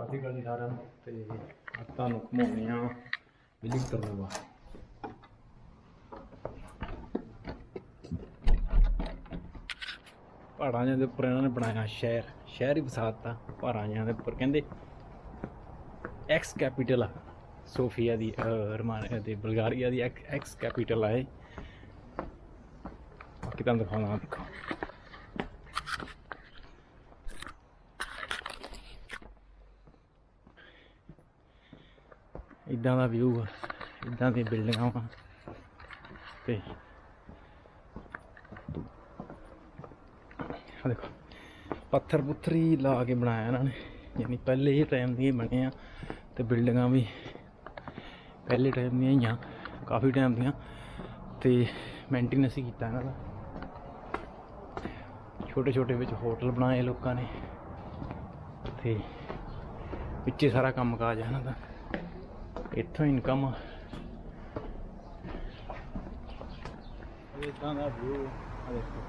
ਸਤਿ ਸ਼੍ਰੀ ਅਕਾਲ ਜੀ ਸਾਰਿਆਂ ਨੂੰ। ਤੇ ਅੱਜ ਤੁਹਾਨੂੰ ਘੁਮਾਉਂਦੇ ਆ ਵਿਲਿੰਗ ਕਰਵਾ ਪਹਾੜਾਂ ਦੇ ਉੱਪਰ ਇਹਨਾਂ ਨੇ ਬਣਾਇਆ ਸ਼ਹਿਰ ਹੀ ਵਸਾਤਾ ਪਹਾੜਾਂ ਦੇ ਉੱਪਰ। ਕਹਿੰਦੇ ਐਕਸ ਕੈਪੀਟਲ ਆ ਸੋਫੀਆ ਦੀ, ਰਮਾਨੀਆ ਤੇ ਬਲਗਾਰੀਆ ਦੀ ਐਕਸ ਕੈਪੀਟਲ ਆ ਇਹ। ਬਾਕੀ ਤੁਹਾਨੂੰ ਦਿਖਾਉਣਾ, ਦੇਖੋ इदा का व्यू आ, इदा दी बिल्डिंगां वा ते देखो पत्थर पुत्थर ही ला के बनाया इन्होंने, यानी पहले ही टाइम दी बने आ। ते बिल्डिंगां भी पहले टाइम दी ही, काफ़ी टाइम दियां, ते मेंटेनेंस ही कीता इन्हां दा। छोटे छोटे विच होटल बनाए लोगों ने, ते पिछे सारा काम काज है इन्हां दा। इत्थों इनकम इदा का व्यू देखो।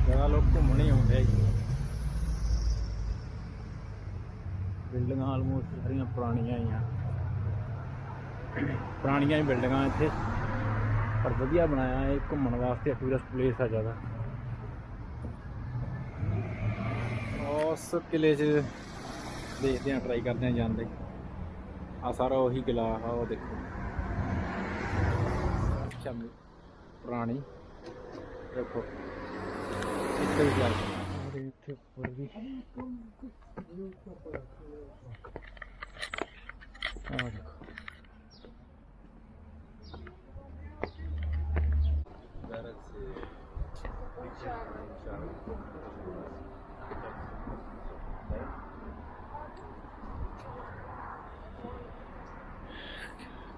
ज़्यादा लोग घूमने आते हैं। बिल्डिंग आलमोस्ट सारिया पुरानिया ही पुरानिया ही बिल्डिंग इत्थे, पर वधिया बनाया है घूमने वास्ते। टूरिस्ट प्लेस है ज़्यादा। उस किले देखते हैं, ट्राई करते हैं जाते। आ सारा वही किला आ, वो देखो पुरानी देखो इत्थे भी चल इत्थे उप्पर भी देखो।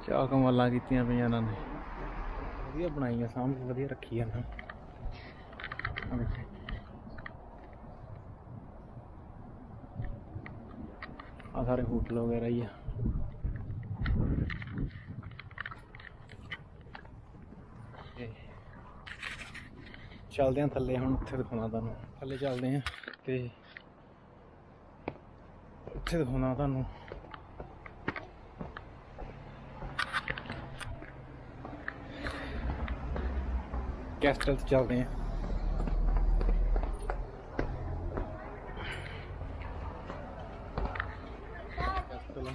क्या कमाल कीतियां पईयां इन्हां ने, वधिया बनाई, सामने वधिया रखी है। आ सारे होटल वगैरह ही है। चलते हैं थले, हम उत्थे दिखाना तुहानू। थले चलते हैं तो उत्थे दिखाना तुहानू। कैस्टल चलते हैं। कैस्टल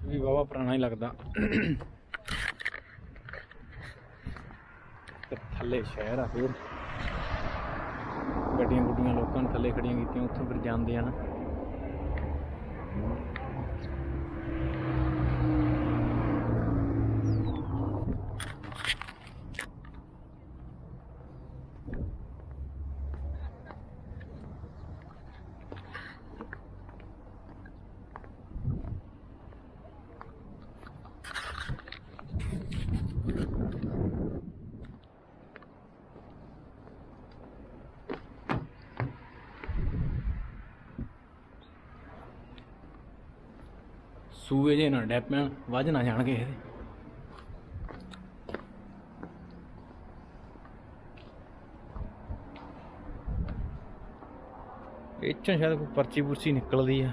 भी वावा पुराना ही लगता। थले शहर आ, फिर गड्डियां गुड्डियां लोगों ने थले खड़ियां कीतियां, उत्थों फिर जाते हैं ना। सूए जे ना डै पैण, वज ना जाण किसे दे। इच्छा शायद कोई पर्ची पुर्ची निकलती है।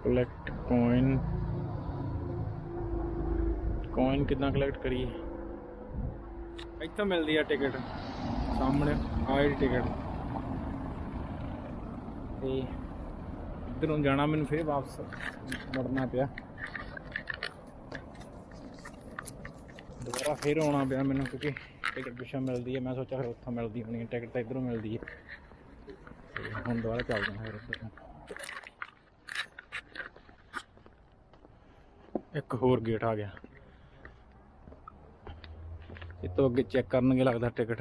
कलैक्ट कॉइन, कॉइन कितना कलैक्ट करिए। इत्थों मिलती है टिकट, सामने आई टिकट। इधरों जाना, मैंने फिर वापस मुड़ना पिया, दोबारा फिर आना पिया मैंने, क्योंकि टिकट पिछा मिलती है। मैं सोचा फिर उत्थों मिलती होनी है टिकट, तो इधरों मिलती है। हम दोबारा चलते हैं फिर उधर। एक होर गेट आ गया, इस तो अगे चेक करनगे लगता टिकट।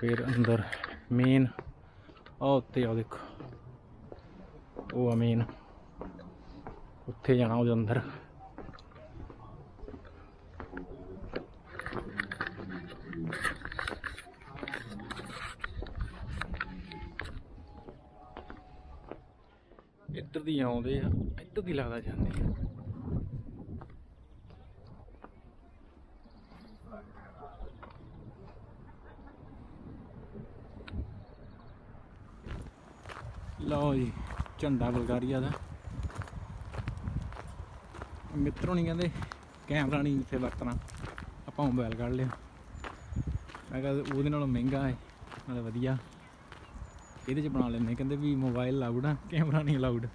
फिर अंदर मेन उत्ते आओ, देखो वो मेन, उत्थे जाना वो अंदर। ਇੱਧਰ ਦੀ ਆਉਂਦੇ ਆ, ਇੱਧਰ ਦੀ ਲੱਗਦਾ ਜਾਂਦੇ ਆ। ਲਓ ਜੀ ਝੰਡਾ ਬਲਗਾਰੀਆ ਦਾ। ਮਿੱਤਰੋਂ ਨਹੀਂ ਕਹਿੰਦੇ ਕੈਮਰਾ ਨਹੀਂ ਇੱਥੇ ਵਰਤਣਾ, ਆਪਾਂ ਮੋਬਾਈਲ ਕੱਢ ਲਿਆ। ਮੈਂ ਕਿਹਾ ਉਹਦੇ ਨਾਲੋਂ ਮਹਿੰਗਾ ਹੈ ਨਾਲੇ ਵਧੀਆ, ਇਹਦੇ 'ਚ ਬਣਾ ਲੈਂਦੇ। ਕਹਿੰਦੇ ਵੀ ਮੋਬਾਈਲ ਅਲਾਊਡ ਆ, ਕੈਮਰਾ ਨਹੀਂ ਅਲਾਊਡ।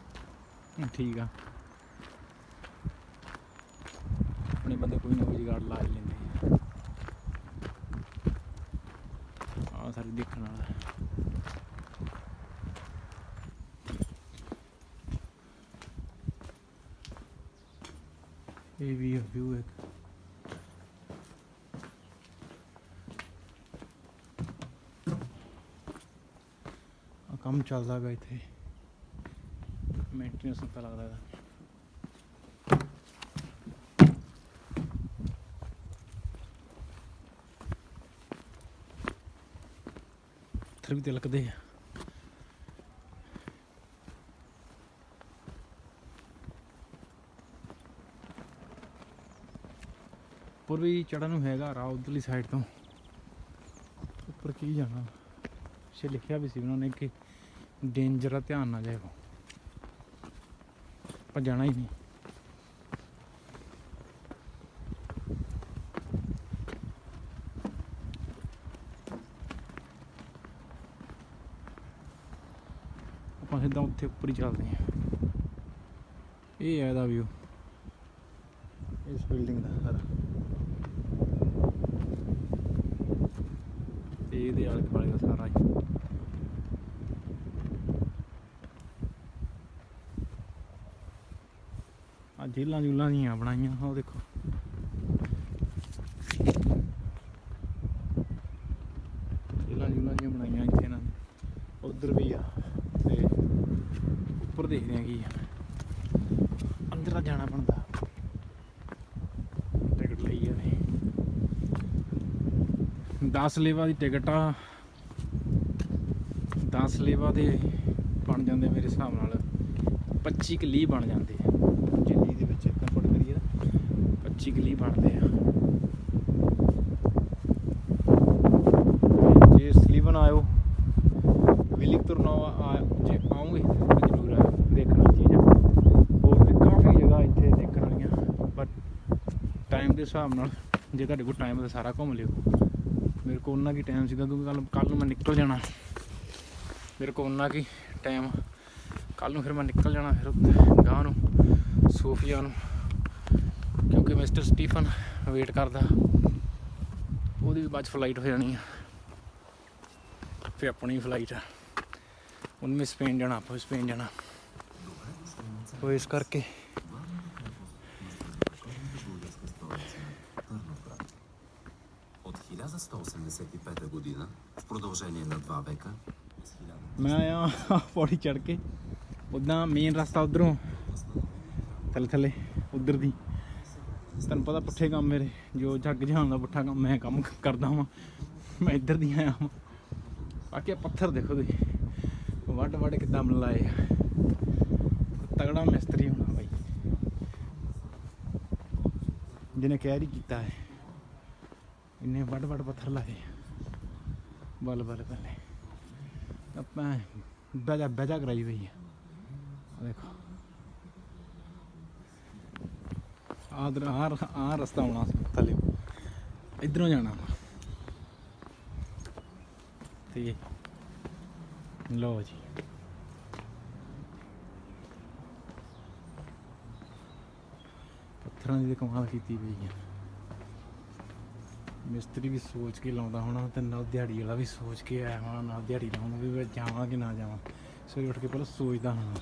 ਠੀਕ ਆ, ਆਪਣੇ ਬੰਦੇ ਕੋਈ ਨਾ ਕੋਈ ਜੁਗਾੜ ਲਾ ਹੀ ਲੈਂਦੇ ਆ। ਸਾਰੇ ਦੇਖਣ ਵਾਲਾ ਇਹ ਵੀ ਵਿਊ ਇੱਕ ਕੰਮ ਚੱਲਦਾ ਗਾ ਇੱਥੇ, ਮੇਨਟੇਨੈਂਸ ਤਾਂ ਲੱਗਦਾ ਗਾ। ਪੱਥਰ ਵੀ ਤਿਲਕਦੇ ਆ। ਉੱਪਰ ਵੀ ਚੜ੍ਹਨ ਨੂੰ ਹੈਗਾ ਰਾਹ ਉੱਧਰਲੀ ਸਾਈਡ ਤੋਂ। ਉੱਪਰ ਕੀ ਜਾਣਾ, ਪਿੱਛੇ ਲਿਖਿਆ ਵੀ ਸੀ ਉਹਨਾਂ ਨੇ ਕਿ ਡੇਂਜਰ ਆ, ਧਿਆਨ ਨਾ ਜਾਇਓ। ਆਪਾਂ ਜਾਣਾ ਹੀ ਨਹੀਂ। ਆਪਾਂ ਸਿੱਧਾ ਉੱਥੇ ਉੱਪਰ ਹੀ ਚੱਲਦੇ ਹਾਂ। ਇਹ ਹੈ ਇਹਦਾ ਵਿਊ ਇਸ ਬਿਲਡਿੰਗ ਦਾ ਸਾਰਾ, ਤੇ ਇਹਦੇ ਆਲੇ ਦੁਆਲੇ ਦਾ ਸਾਰਾ ਹੀ। ਆ ਜੇਲਾਂ ਜੂਲਾਂ ਦੀਆਂ ਬਣਾਈਆਂ, ਉਹ ਦੇਖੋ ਜੇਲਾਂ ਜੂਲਾਂ ਦੀਆਂ ਬਣਾਈਆਂ ਇੱਥੇ ਇਹਨਾਂ ਨੇ। ਉੱਧਰ ਵੀ ਆ, ਤੇ ਉੱਪਰ ਦੇਖਦੇ ਆ ਕੀ ਆ। ਅੰਦਰ ਤਾਂ ਜਾਣਾ ਬਣਦਾ, ਟਿਕਟ ਲਈ ਆ। 10 ਲੇਵਾ ਦੀ ਟਿਕਟ ਆ। 10 ਲੇਵਾ ਦੇ ਬਣ ਜਾਂਦੇ ਮੇਰੇ ਹਿਸਾਬ ਨਾਲ 25 ਕੁ ਲੀਹ ਬਣ ਜਾਂਦੇ ਆ। ਦਿੱਲੀ ਦੇ ਵਿੱਚ ਕੰਫਰਟ ਕਰੀਏ ਨਾ 25 ਕੁ ਲੀਹ ਬਣਦੇ ਆ। ਜੇ ਸਲੀਵਨ ਆਇਓ ਵਿਲਿਕ ਤੁਰਨਾ ਜੇ ਆਉਂਗੇ ਤਾਂ ਜ਼ਰੂਰ ਆਇਓ, ਦੇਖਣਾ ਚੀਜ਼ ਆ। ਹੋਰ ਵੀ ਕਾਫੀ ਜਗ੍ਹਾ ਇੱਥੇ ਦੇਖਣ ਵਾਲੀਆਂ, ਬਟ ਟਾਈਮ ਦੇ ਹਿਸਾਬ ਨਾਲ ਜੇ ਤੁਹਾਡੇ ਕੋਲ ਟਾਈਮ ਤਾਂ ਸਾਰਾ ਘੁੰਮ ਲਿਓ। ਮੇਰੇ ਕੋਲ ਉਨਾ ਕੀ ਟਾਈਮ ਸੀਗਾ ਕਿਉਂਕਿ ਕੱਲ੍ਹ ਨੂੰ ਮੈਂ ਨਿਕਲ ਜਾਣਾ। ਮੇਰੇ ਕੋਲ ਉਨਾ ਕੀ ਟਾਈਮ, ਕੱਲ੍ਹ ਨੂੰ ਫਿਰ ਮੈਂ ਨਿਕਲ ਜਾਣਾ ਫਿਰ ਗਾਂਹ ਨੂੰ ਸੋਫੀਆ ਨੂੰ, ਕਿਉਂਕਿ ਮਿਸਟਰ ਸਟੀਫਨ ਵੇਟ ਕਰਦਾ। ਉਹਦੀ ਵੀ ਬਾਅਦ 'ਚ ਫਲਾਈਟ ਹੋ ਜਾਣੀ ਆ, ਫਿਰ ਆਪਣੀ ਫਲਾਈਟ ਆ। ਉਹਨੇ ਵੀ ਸਪੇਨ ਜਾਣਾ, ਆਪਾਂ ਵੀ ਸਪੇਨ ਜਾਣਾ। ਉਹ ਇਸ ਕਰਕੇ От 1185 година, в продължение на 2 века, ਮੈਂ ਆਇਆ ਪੌੜੀ ਚੜ੍ਹ ਕੇ। ਉੱਦਾਂ ਮੇਨ ਰਸਤਾ ਉੱਧਰੋਂ ਥੱਲੇ ਉੱਧਰ ਦੀ। ਤੁਹਾਨੂੰ ਪਤਾ ਪੁੱਠੇ ਕੰਮ ਮੇਰੇ, ਜੋ ਜੱਗ ਜਹਾਨ ਦਾ ਪੁੱਠਾ ਕੰਮ ਮੈਂ ਕੰਮ ਕਰਦਾ ਵਾਂ। ਮੈਂ ਇੱਧਰ ਦੀ ਆਇਆ ਵਾਂ। ਬਾਕੀ ਪੱਥਰ ਦੇਖੋ ਤੁਸੀਂ ਵੱਢ ਵੱਢ ਕਿੱਦਾਂ ਲਾਏ ਆ। ਤਗੜਾ ਮਿਸਤਰੀ ਹੋਣਾ ਬਾਈ ਜਿਹਨੇ ਕਹਿਰ ਹੀ ਕੀਤਾ ਹੈ। ਇੰਨੇ ਵੱਡ ਵੱਡ ਪੱਥਰ ਲਾਏ ਬੱਲ ਬੱਲ ਬੱਲੇ। ਆਪਾਂ ਬਹਿਜਾ ਕਰਾਈ ਹੋਈ ਆ। ਦੇਖੋ ਆਹ ਰਸਤਾ ਆਉਣਾ ਥੱਲੇ, ਇੱਧਰੋਂ ਜਾਣਾ ਤੇ ਲਓ ਜੀ। ਪੱਥਰਾਂ ਦੀ ਕਮਾਲ ਕੀਤੀ ਪਈ ਆ। ਮਿਸਤਰੀ ਵੀ ਸੋਚ ਕੇ ਲਾਉਂਦਾ ਹੋਣਾ, ਤੇ ਨਾਲ ਦਿਹਾੜੀ ਵਾਲਾ ਵੀ ਸੋਚ ਕੇ ਆਇਆ ਹੋਣਾ ਨਾਲ ਦਿਹਾੜੀ ਲਾਉਣ ਵੀ ਮੈਂ ਜਾਵਾਂ ਕਿ ਨਾ ਜਾਵਾਂ। ਸਵੇਰੇ ਉੱਠ ਕੇ ਪਹਿਲਾਂ ਸੋਚਦਾ ਹੋਣਾ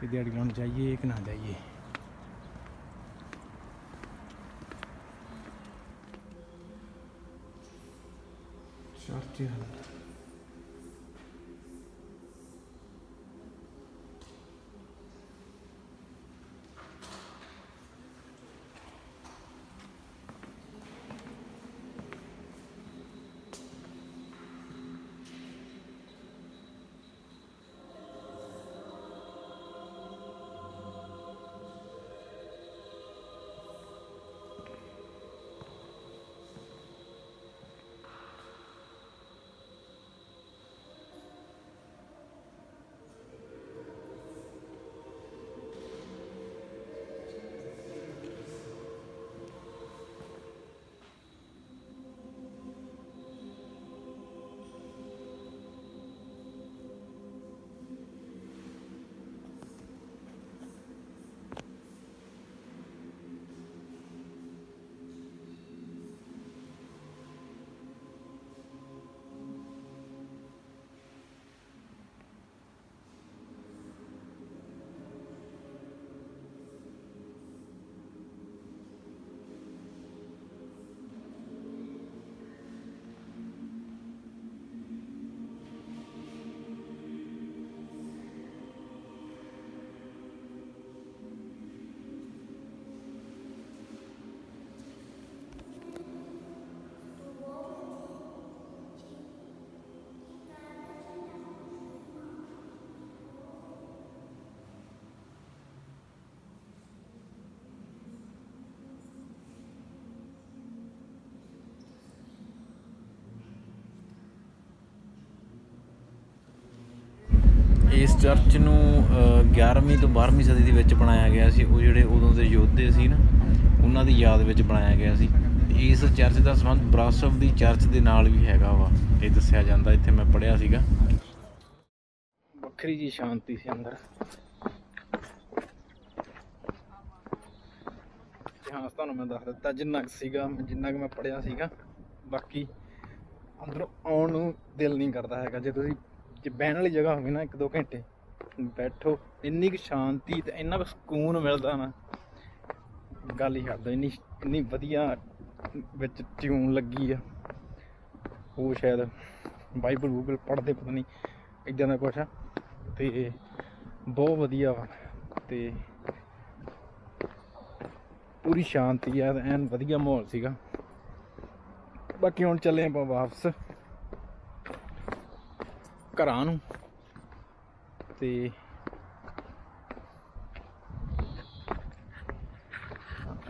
ਕਿ ਦਿਹਾੜੀ ਲਾਉਣ ਜਾਈਏ ਕਿ ਨਾ ਜਾਈਏ। ਚਰਚ ਇਸ ਚਰਚ ਨੂੰ 11ਵੀਂ ਤੋਂ 12ਵੀਂ ਸਦੀ ਦੇ ਵਿੱਚ ਬਣਾਇਆ ਗਿਆ ਸੀ। ਉਹ ਜਿਹੜੇ ਉਦੋਂ ਦੇ ਯੋਧੇ ਸੀ ਨਾ, ਉਹਨਾਂ ਦੀ ਯਾਦ ਵਿੱਚ ਬਣਾਇਆ ਗਿਆ ਸੀ। ਇਸ ਚਰਚ ਦਾ ਸੰਬੰਧ ਬ੍ਰਾਸਵ ਦੀ ਚਰਚ ਦੇ ਨਾਲ ਵੀ ਹੈਗਾ ਵਾ, ਇਹ ਦੱਸਿਆ ਜਾਂਦਾ, ਇੱਥੇ ਮੈਂ ਪੜ੍ਹਿਆ ਸੀਗਾ। ਵੱਖਰੀ ਜੀ ਸ਼ਾਂਤੀ ਸੀ ਅੰਦਰ। ਇਤਿਹਾਸ ਤੁਹਾਨੂੰ ਮੈਂ ਦੱਸ ਦਿੱਤਾ ਜਿੰਨਾ ਕੁ ਸੀਗਾ, ਜਿੰਨਾ ਕੁ ਮੈਂ ਪੜ੍ਹਿਆ ਸੀਗਾ। ਬਾਕੀ ਅੰਦਰੋਂ ਆਉਣ ਨੂੰ ਦਿਲ ਨਹੀਂ ਕਰਦਾ ਹੈਗਾ। ਜੇ ਤੁਸੀਂ ਜੇ ਬਹਿਣ ਵਾਲੀ ਜਗ੍ਹਾ ਹੋਵੇ ਨਾ 1-2 ਘੰਟੇ ਬੈਠੋ, ਇੰਨੀ ਕੁ ਸ਼ਾਂਤੀ ਤੇ ਇੰਨਾ ਕੁ ਸਕੂਨ ਮਿਲਦਾ ਨਾ, ਗੱਲ ਹੀ ਛੱਡ ਦਿਓ। ਇੰਨੀ ਵਧੀਆ ਵਿੱਚ ਟਿਊਨ ਲੱਗੀ ਆ। ਉਹ ਸ਼ਾਇਦ ਬਾਈਬਲ ਬੂਬਲ ਪੜ੍ਹਦੇ ਪਤਾ ਨਹੀਂ, ਇੱਦਾਂ ਦਾ ਕੁਛ ਆ। ਤੇ ਬਹੁਤ ਵਧੀਆ ਵਾ ਤੇ ਪੂਰੀ ਸ਼ਾਂਤੀ ਆ, ਐਨ ਵਧੀਆ ਮਾਹੌਲ ਸੀਗਾ। ਬਾਕੀ ਹੁਣ ਚੱਲੇ ਆਪਾਂ ਵਾਪਸ ਘਰਾਂ ਨੂੰ ਤੇ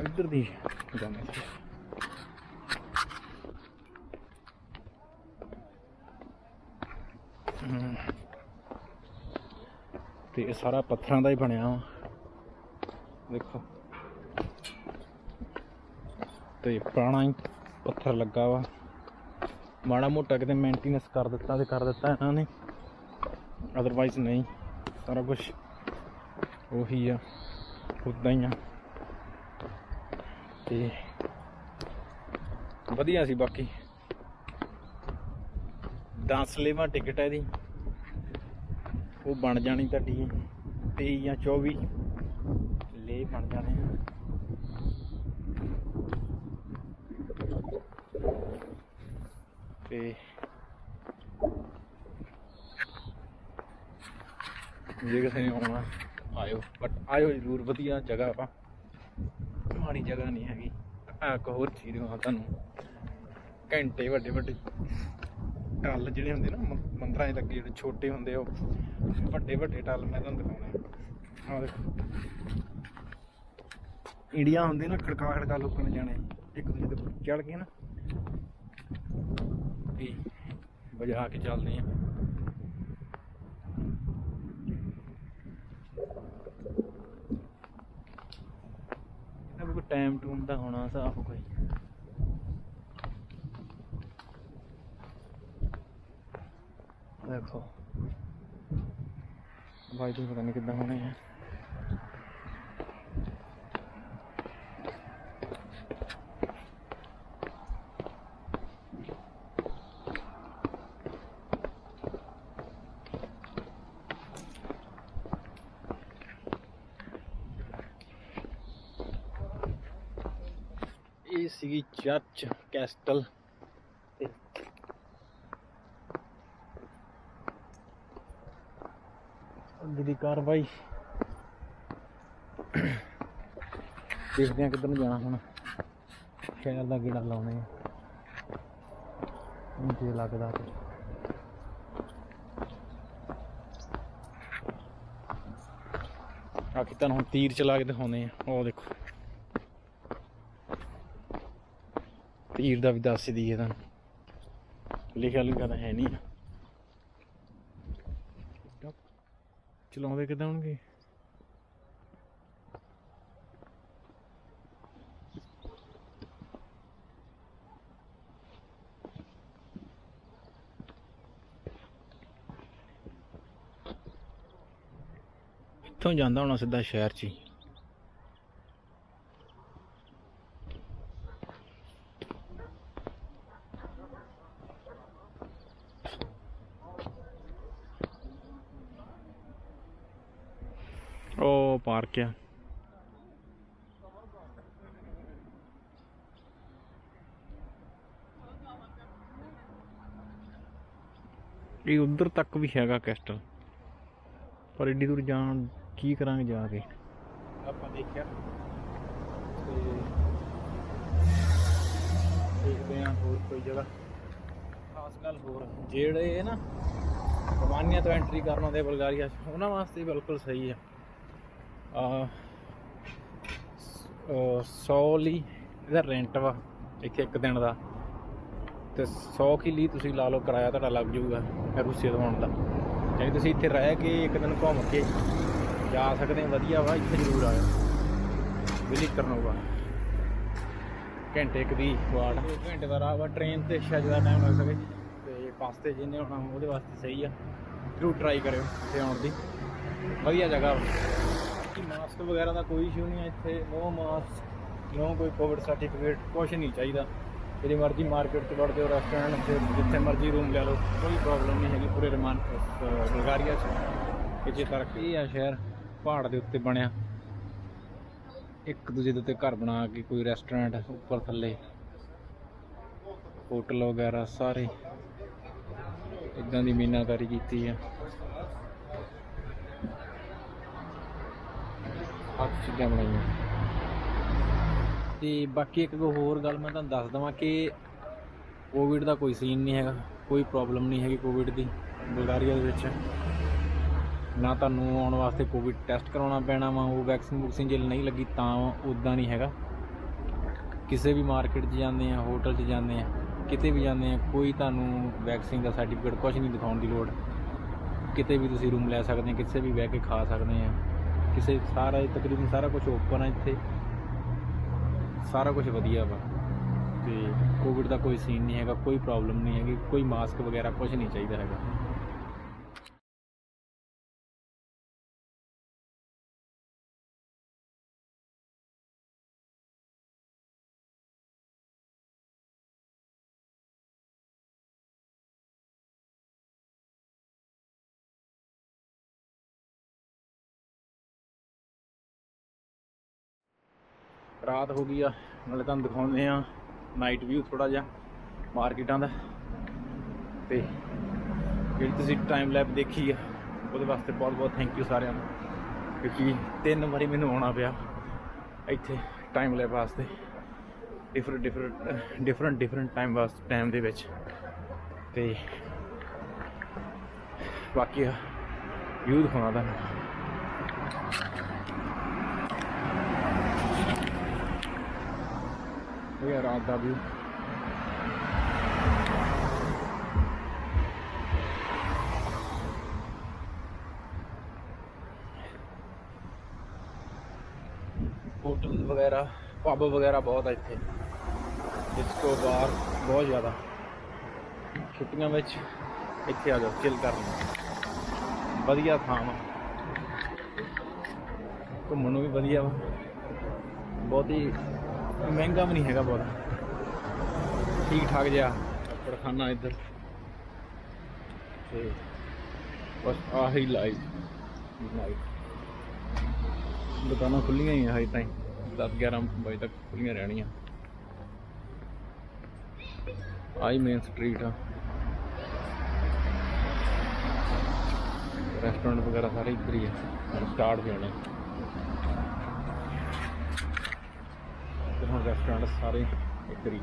ਇੱਧਰ ਦੀ ਜਾਂਦੇ ਸੀ। ਤੇ ਇਹ ਸਾਰਾ ਪੱਥਰਾਂ ਦਾ ਹੀ ਬਣਿਆ ਵਾ, ਦੇਖੋ। ਤੇ ਪੁਰਾਣਾ ਹੀ ਪੱਥਰ ਲੱਗਾ ਵਾ, ਮਾੜਾ ਮੋਟਾ ਕਿਤੇ ਮੇਨਟੇਨੈਂਸ ਕਰ ਦਿੱਤਾ ਤੇ ਕਰ ਦਿੱਤਾ ਇਹਨਾਂ ਨੇ, ਅਦਰਵਾਈਜ਼ ਨਹੀਂ। ਸਾਰਾ ਕੁਛ ਉਹੀ ਆ, ਉੱਦਾਂ ਹੀ ਆ। ਤੇ ਵਧੀਆ ਸੀ। ਬਾਕੀ 10 ਲੇਵਾਂ ਟਿਕਟ ਹੈ ਇਹਦੀ, ਉਹ ਬਣ ਜਾਣੀ ਤੁਹਾਡੀ 23 ਜਾਂ 24 ਲੇ ਬਣ ਜਾਣੇ। ਤੇ ਜੇ ਕਿਸੇ ਨੇ ਆਉਣਾ ਆਇਓ, ਬਟ ਆਇਓ ਜ਼ਰੂਰ। ਵਧੀਆ ਜਗ੍ਹਾ ਵਾ, ਮਾੜੀ ਜਗ੍ਹਾ ਨਹੀਂ ਹੈਗੀ। ਇੱਕ ਹੋਰ ਚੀਜ਼ ਦਿਖਾਵਾਂ ਤੁਹਾਨੂੰ, ਘੰਟੇ ਵੱਡੇ ਵੱਡੇ ਟੱਲ ਜਿਹੜੇ ਹੁੰਦੇ ਨਾ ਮੰਦਰਾਂ 'ਚ ਲੱਗੇ, ਜਿਹੜੇ ਛੋਟੇ ਹੁੰਦੇ ਉਹ ਵੱਡੇ ਵੱਡੇ ਟੱਲ ਮੈਂ ਤੁਹਾਨੂੰ ਦਿਖਾਉਣਾ। ਆਹ ਦੇਖੋ, ਇੰਡੀਆ ਹੁੰਦੇ ਨਾ, ਖੜਕਾ ਖੜਕਾ ਲੋਕਾਂ ਨੇ ਜਾਣੇ ਇੱਕ ਦੂਜੇ ਦੇ ਉੱਪਰ ਚੜ੍ਹ ਕੇ ਨਾ, ਵੀ ਵਜਾ ਕੇ ਚੱਲਦੇ ਆ। ਕੋਈ ਟਾਈਮ ਟੂਮ ਦਾ ਹੋਣਾ ਸਾਫ ਕੋਈ। ਦੇਖੋ ਬਾਈ ਤੂੰ ਪਤਾ ਨਹੀਂ ਕਿੱਦਾਂ ਹੋਣੇ ਆ। ਇਹ ਸੀਗੀ ਚਰਚ ਕੈਸਟਲ ਤੇ ਅੱਗੇ ਦੀ ਕਾਰਵਾਈ ਦੇਖਦੇ ਹਾਂ ਕਿੱਧਰ ਨੂੰ ਜਾਣਾ। ਹੁਣ ਸ਼ਹਿਰ ਦਾ ਗੇੜਾ ਲਾਉਣੇ ਆ ਜੇ ਲੱਗਦਾ ਤੇ। ਬਾਕੀ ਤੁਹਾਨੂੰ ਹੁਣ ਤੀਰ ਚਲਾ ਕੇ ਦਿਖਾਉਂਦੇ ਆ। ਉਹ ਦੇਖੋ ਤੀਰ ਦਾ ਵੀ ਦੱਸ ਦਈਏ ਤੁਹਾਨੂੰ, ਲਿਖਿਆ ਲੁਖਿਆ ਤਾਂ ਹੈ ਨਹੀਂ। ਚਲਾਉਂਦੇ ਕਿੱਦਾਂ ਹੋਣਗੇ? ਇੱਥੋਂ ਜਾਂਦਾ ਹੋਣਾ ਸਿੱਧਾ ਸ਼ਹਿਰ 'ਚ ਹੀ। ਉਹ ਪਾਰਕ ਆ। ਇਹ ਉਧਰ ਤੱਕ ਵੀ ਹੈਗਾ ਕੈਸਟਲ, ਪਰ ਏਡੀ ਦੂਰ ਜਾਣ ਕੀ ਕਰਾਂਗੇ ਜਾ ਕੇ। ਆਪਾਂ ਦੇਖਿਆ ਤੇ ਦੇਖਦੇ ਹਾਂ ਹੋਰ ਕੋਈ ਜਗ੍ਹਾ। ਖਾਸ ਗੱਲ ਹੋਰ, ਜਿਹੜੇ ਨਾ ਰੋਮਾਨੀਆ ਤੋਂ ਐਂਟਰੀ ਕਰਨ ਆਉਂਦੇ ਬਲਗਾਰੀਆ 'ਚ, ਉਹਨਾਂ ਵਾਸਤੇ ਬਿਲਕੁਲ ਸਹੀ ਆ। 100 ਲਈ ਇਹਦਾ ਰੈਂਟ ਵਾ ਇੱਥੇ ਇੱਕ ਦਿਨ ਦਾ, ਤੇ 100 ਕੀ ਲਈ ਤੁਸੀਂ ਲਾ ਲਓ ਕਿਰਾਇਆ ਤੁਹਾਡਾ ਲੱਗ ਜਾਊਗਾ ਰੂਸੀਆ ਤੋਂ ਆਉਣ ਦਾ। ਜੇ ਤੁਸੀਂ ਇੱਥੇ ਰਹਿ ਕੇ ਇੱਕ ਦਿਨ ਘੁੰਮ ਕੇ ਜਾ ਸਕਦੇ ਹੋ ਵਧੀਆ ਵਾ, ਇੱਥੇ ਜ਼ਰੂਰ ਆਇਓ ਵਿਜ਼ਿਟ ਕਰਨ ਹੋਊਗਾ। ਘੰਟੇ ਇੱਕ ਦੀ ਵਾਟ, 2 ਘੰਟੇ ਦਾ ਰਾਹ ਵਾ। ਟ੍ਰੇਨ ਤੇ ਸ਼ਾਇਦ ਦਾ ਟਾਈਮ ਲੱਗ ਸਕੇ, ਤੇ ਬੱਸ ਤੇ ਜਿਹਨੇ ਆਉਣਾ ਉਹਦੇ ਵਾਸਤੇ ਸਹੀ ਆ। ਜ਼ਰੂਰ ਟਰਾਈ ਕਰਿਓ ਇੱਥੇ ਆਉਣ ਦੀ, ਵਧੀਆ ਜਗ੍ਹਾ ਵਾ। ਮਾਸਕ ਵਗੈਰਾ ਦਾ ਕੋਈ ਇਸ਼ੂ ਨਹੀਂ ਹੈ ਇੱਥੇ, ਨੋ ਮਾਸਕ, ਨੋ ਕੋਈ ਕੋਵਿਡ ਸਰਟੀਫਿਕੇਟ, ਕੁਛ ਨਹੀਂ ਚਾਹੀਦਾ। ਜਿਹੜੀ ਮਰਜ਼ੀ ਮਾਰਕੀਟ 'ਚ ਵੜਦੇ ਹੋ, ਰੈਸਟੋਰੈਂਟ 'ਚ, ਜਿੱਥੇ ਮਰਜ਼ੀ ਰੂਮ ਲੈ ਲਓ, ਕੋਈ ਪ੍ਰੋਬਲਮ ਨਹੀਂ ਹੈਗੀ ਪੂਰੇ ਬੁਲਗਾਰੀਆ 'ਚ। ਇੱਥੇ ਤਰੱਕੀ ਆ ਸ਼ਹਿਰ, ਪਹਾੜ ਦੇ ਉੱਤੇ ਬਣਿਆ, ਇੱਕ ਦੂਜੇ ਦੇ ਉੱਤੇ ਘਰ ਬਣਾ ਕੇ, ਕੋਈ ਰੈਸਟੋਰੈਂਟ ਉੱਪਰ ਥੱਲੇ, ਹੋਟਲ ਵਗੈਰਾ ਸਾਰੇ ਇੱਦਾਂ ਦੀ ਮੀਨਾਕਾਰੀ ਕੀਤੀ ਆ। ਹੱਥ ਚੀਜ਼ਾਂ ਬਣਾਈਆਂ। ਤੇ ਬਾਕੀ ਇੱਕ ਹੋਰ ਗੱਲ ਮੈਂ ਤੁਹਾਨੂੰ ਦੱਸ ਦੇਵਾਂ ਕਿ ਕੋਵਿਡ ਦਾ ਕੋਈ ਸੀਨ ਨਹੀਂ ਹੈਗਾ, ਕੋਈ ਪ੍ਰੋਬਲਮ ਨਹੀਂ ਹੈਗੀ ਕੋਵਿਡ ਦੀ ਬੁਲਗਾਰੀਆ ਦੇ ਵਿੱਚ। ਨਾ ਤੁਹਾਨੂੰ ਆਉਣ ਵਾਸਤੇ ਕੋਵਿਡ ਟੈਸਟ ਕਰਾਉਣਾ ਪੈਣਾ ਵਾ, ਉਹ ਵੈਕਸੀਨ ਜੇ ਨਹੀਂ ਲੱਗੀ ਤਾਂ ਉੱਦਾਂ ਨਹੀਂ ਹੈਗਾ। ਕਿਸੇ ਵੀ ਮਾਰਕੀਟ 'ਚ ਜਾਂਦੇ ਆ, ਹੋਟਲ 'ਚ ਜਾਂਦੇ ਆ, ਕਿਤੇ ਵੀ ਜਾਂਦੇ ਆ, ਕੋਈ ਤੁਹਾਨੂੰ ਵੈਕਸੀਨ ਦਾ ਸਰਟੀਫਿਕੇਟ ਕੁਛ ਨਹੀਂ ਦਿਖਾਉਣ ਦੀ ਲੋੜ। ਕਿਤੇ ਵੀ ਤੁਸੀਂ ਰੂਮ ਲੈ ਸਕਦੇ ਆ, ਕਿਸੇ ਵੀ ਬਹਿ ਕੇ ਖਾ ਸਕਦੇ ਆ, ਕਿਸੇ ਸਾਰਾ ਤਕਰੀਬਨ ਸਾਰਾ ਕੁਝ ਓਪਨ ਆ ਇੱਥੇ, ਸਾਰਾ ਕੁਝ ਵਧੀਆ ਵਾ। ਤੇ ਕੋਵਿਡ ਦਾ ਕੋਈ ਸੀਨ ਨਹੀਂ ਹੈਗਾ, ਕੋਈ ਪ੍ਰੋਬਲਮ ਨਹੀਂ ਹੈਗੀ, ਕੋਈ ਮਾਸਕ ਵਗੈਰਾ ਕੁਝ ਨਹੀਂ ਚਾਹੀਦਾ ਹੈਗਾ। ਰਾਤ ਹੋ ਗਈ ਆ, ਨਾਲੇ ਤੁਹਾਨੂੰ ਦਿਖਾਉਂਦੇ ਆ ਨਾਈਟ ਵਿਊ ਥੋੜ੍ਹਾ ਜਿਹਾ ਮਾਰਕੀਟਾਂ ਦਾ। ਤੇ ਜਿਹੜੀ ਤੁਸੀਂ ਟਾਈਮ ਲੈਪ ਦੇਖੀ ਆ ਉਹਦੇ ਵਾਸਤੇ ਬਹੁਤ ਬਹੁਤ ਥੈਂਕ ਯੂ ਸਾਰਿਆਂ ਨੂੰ, ਕਿਉਂਕਿ 3 ਵਾਰੀ ਮੈਨੂੰ ਆਉਣਾ ਪਿਆ ਇੱਥੇ ਟਾਈਮ ਲੈਪ ਵਾਸਤੇ, ਡਿਫਰੈਂਟ ਟਾਈਮ ਦੇ ਵਿੱਚ। ਤੇ ਬਾਕੀ ਵਿਊ ਦਿਖਾਉਣਾ ਤੁਹਾਨੂੰ। ਇਹ ਰਾਤ ਦਾ ਵਿਊ। ਹੋਟਲ ਵਗੈਰਾ, ਪੱਬ ਵਗੈਰਾ ਬਹੁਤ ਆ ਇੱਥੇ, ਡਿਸਕੋ ਬਾਰ ਬਹੁਤ ਜ਼ਿਆਦਾ। ਛੁੱਟੀਆਂ ਵਿੱਚ ਇੱਥੇ ਆ ਜਾਓ, ਚਿਲ ਕਰਨ ਨੂੰ ਵਧੀਆ ਥਾਂ ਵਾ, ਘੁੰਮਣ ਨੂੰ ਵੀ ਵਧੀਆ ਵਾ, ਬਹੁਤੀ ਮਹਿੰਗਾ ਵੀ ਨਹੀਂ ਹੈਗਾ, ਬਹੁਤ ਠੀਕ ਠਾਕ ਜਿਹਾ ਪੜਖਾਨਾ ਇੱਧਰ। ਤੇ ਬਸ ਆਹੀ ਲਾਈਫ। ਦੁਕਾਨਾਂ ਖੁੱਲ੍ਹੀਆਂ ਹੀ ਆ ਹਜੇ ਤਾਈਂ, 10-11 ਵਜੇ ਤੱਕ ਖੁੱਲ੍ਹੀਆਂ ਰਹਿਣੀਆਂ। ਆਹੀ ਮੇਨ ਸਟਰੀਟ ਆ, ਰੈਸਟੋਰੈਂਟ ਵਗੈਰਾ ਸਾਰੇ ਇੱਧਰ ਹੀ ਆ, ਸਟਾਰਟ ਵੀ ਹੋਣੇ। ਤੇ ਹੁਣ ਰੈਸਟੋਰੈਂਟ ਸਾਰੇ ਇੱਧਰ ਹੀ ਆ।